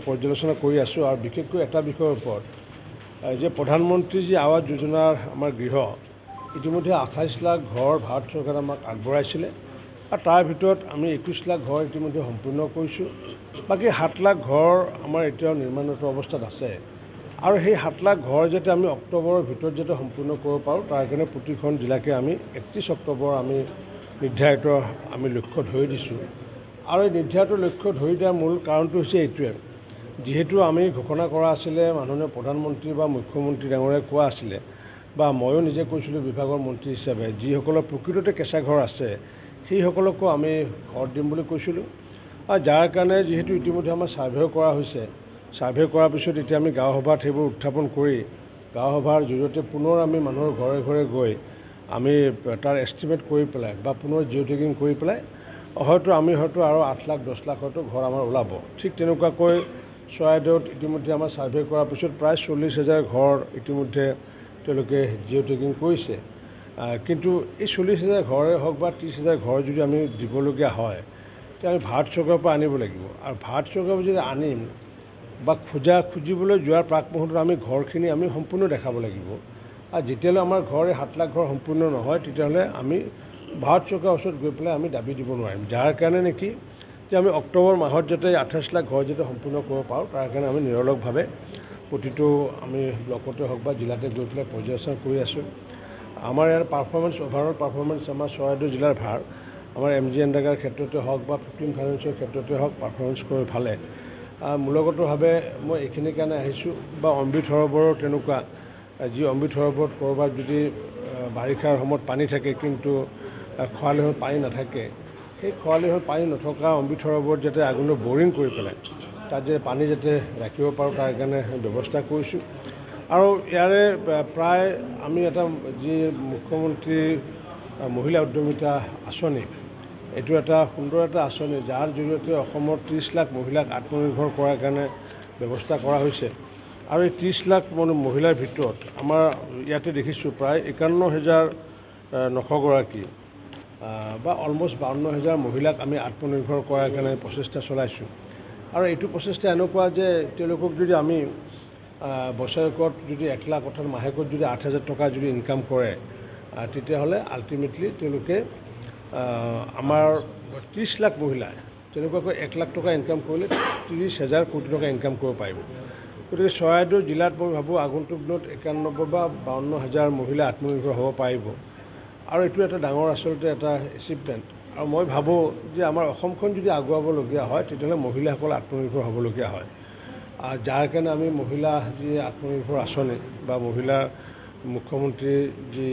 পৰ্যালোচনা কৰি আছোঁ আৰু বিশেষকৈ এটা বিষয়ৰ ওপৰত যে প্ৰধানমন্ত্ৰী যি আৱাস যোজনাৰ আমাৰ গৃহ ইতিমধ্যে 28 লাখ ঘৰ ভাৰত চৰকাৰে আমাক আগবঢ়াইছিলে আৰু তাৰ ভিতৰত আমি 21 লাখ ঘৰ ইতিমধ্যে সম্পূৰ্ণ কৰিছোঁ। বাকী 7 লাখ ঘৰ আমাৰ এতিয়াও নিৰ্মাণৰত অৱস্থাত আছে আৰু সেই 7 লাখ ঘৰ যাতে আমি অক্টোবৰৰ ভিতৰত যাতে সম্পূৰ্ণ কৰিব পাৰোঁ তাৰ কাৰণে প্ৰতিখন জিলাকে আমি 31 অক্টোবৰ আমি নিৰ্ধাৰিত লক্ষ্য ধৰি দিছোঁ। আৰু এই নিৰ্ধাৰিত লক্ষ্য ধৰি দিয়াৰ মূল কাৰণটো হৈছে এইটোৱে, যিহেতু আমি ঘোষণা কৰা আছিলে মাননীয় প্ৰধানমন্ত্ৰী বা মুখ্যমন্ত্ৰী ডাঙৰীয়াই কোৱা আছিলে বা ময়ো নিজে কৈছিলোঁ বিভাগৰ মন্ত্ৰী হিচাপে, যিসকলৰ প্ৰকৃততে কেঁচা ঘৰ আছে সেইসকলকো আমি ঘৰ দিম বুলি কৈছিলোঁ। আৰু যাৰ কাৰণে যিহেতু ইতিমধ্যে আমাৰ ছাৰ্ভেও কৰা হৈছে, ছাৰ্ভে কৰাৰ পিছত এতিয়া আমি গাঁও সভাত সেইবোৰ উত্থাপন কৰি গাঁও সভাৰ জৰিয়তে পুনৰ আমি মানুহৰ ঘৰে ঘৰে গৈ আমি তাৰ এষ্টিমেট কৰি পেলাই বা পুনৰ জিঅ' টেগিং কৰি পেলাই হয়তো আৰু 8 লাখ 10 লাখ হয়তো ঘৰ আমাৰ ওলাব। ঠিক তেনেকুৱাকৈ চৰাইদেউত ইতিমধ্যে আমাৰ ছাৰ্ভে কৰাৰ পিছত প্ৰায় 40,000 ঘৰ ইতিমধ্যে তেওঁলোকে জিঅ' টেগিং কৰিছে। কিন্তু এই 40,000 ঘৰে হওক বা 30,000 ঘৰ যদি আমি দিবলগীয়া হয় তেতিয়া আমি ভাৰত চৰকাৰৰ পৰা আনিব লাগিব আৰু ভাৰত চৰকাৰৰ পৰা যদি আনিম বা খুজিবলৈ যোৱাৰ প্ৰাক মুহূৰ্তত আমি ঘৰখিনি আমি সম্পূৰ্ণ দেখাব লাগিব। আৰু যেতিয়ালৈ আমাৰ ঘৰ এই 7 লাখ ঘৰ সম্পূৰ্ণ নহয় তেতিয়াহ'লে আমি ভাৰত চৰকাৰৰ ওচৰত গৈ পেলাই আমি দাবী দিব নোৱাৰিম। যাৰ কাৰণে নেকি যে আমি অক্টোবৰ মাহত যাতে 28 লাখ ঘৰ যাতে সম্পূৰ্ণ কৰিব পাৰোঁ তাৰ কাৰণে আমি নিৰলসভাৱে প্ৰতিটো আমি ব্লকতে হওক বা জিলাতে গৈ পেলাই পৰ্যালোচনা কৰি আছোঁ। আমাৰ ইয়াৰ অভাৰঅল পাৰফৰ্মেঞ্চ আমাৰ চৰাইদেউ জিলাৰ ভাল। আমাৰ MGNৰেগাৰ ক্ষেত্ৰতে হওক বা 15 ফাইনেন্সৰ ক্ষেত্ৰতে হওক পাৰফৰ্মেঞ্চ কৰি ভালে। মূলগতভাৱে মই এইখিনিৰ কাৰণে আহিছোঁ বা অমৃত সৰোবৰৰ তেনেকুৱা যি অমৃত সৰোবৰত ক'ৰবাত যদি বাৰিষাৰ সময়ত পানী থাকে কিন্তু খৰালি সময়ত পানী নাথাকে, সেই খৰালি সময়ত পানী নথকা অমৃত সৰোবৰত যাতে আগলৈ বৰিং কৰি পেলাই তাত যে পানী যাতে ৰাখিব পাৰোঁ তাৰ কাৰণে ব্যৱস্থা কৰিছোঁ। আৰু ইয়াৰে প্ৰায় আমি এটা যি মুখ্যমন্ত্ৰী মহিলা উদ্যমিতা আঁচনি, এইটো এটা সুন্দৰ এটা আঁচনি যাৰ জৰিয়তে অসমৰ 30 লাখ মহিলাক আত্মনিৰ্ভৰ কৰাৰ কাৰণে ব্যৱস্থা কৰা হৈছে। আৰু এই 30 লাখ মহিলাৰ ভিতৰত আমাৰ ইয়াতে দেখিছোঁ প্ৰায় 51,900 গৰাকী বা অলমষ্ট 52,000 মহিলাক আমি আত্মনিৰ্ভৰ কৰাৰ কাৰণে প্ৰচেষ্টা চলাইছোঁ। আৰু এইটো প্ৰচেষ্টা এনেকুৱা যে তেওঁলোকক যদি আমি বছৰেকত যদি 1 লাখ অৰ্থাৎ মাহেকত যদি 8,000 টকা যদি ইনকাম কৰে তেতিয়াহ'লে আল্টিমেটলি তেওঁলোকে আমাৰ 30 লাখ মহিলাই তেনেকুৱাকৈ 1 লাখ টকা ইনকাম কৰিলে 30,000 কোটি টকা ইনকাম কৰিব পাৰিব। গতিকে চৰাইদেউ জিলাত মই ভাবোঁ আগন্তুক দিনত 91 বা 52,000 মহিলা আত্মনিৰ্ভৰ হ'ব পাৰিব আৰু এইটো এটা ডাঙৰ আচলতে এটা এচিভমেণ্ট। আৰু মই ভাবোঁ যে আমাৰ অসমখন যদি আগুৱাবলগীয়া হয় তেতিয়াহ'লে মহিলাসকল আত্মনিৰ্ভৰ হ'বলগীয়া হয়। যাৰ কাৰণে আমি মহিলা যি আত্মনিৰ্ভৰ আঁচনি বা মহিলা মুখ্যমন্ত্ৰী যি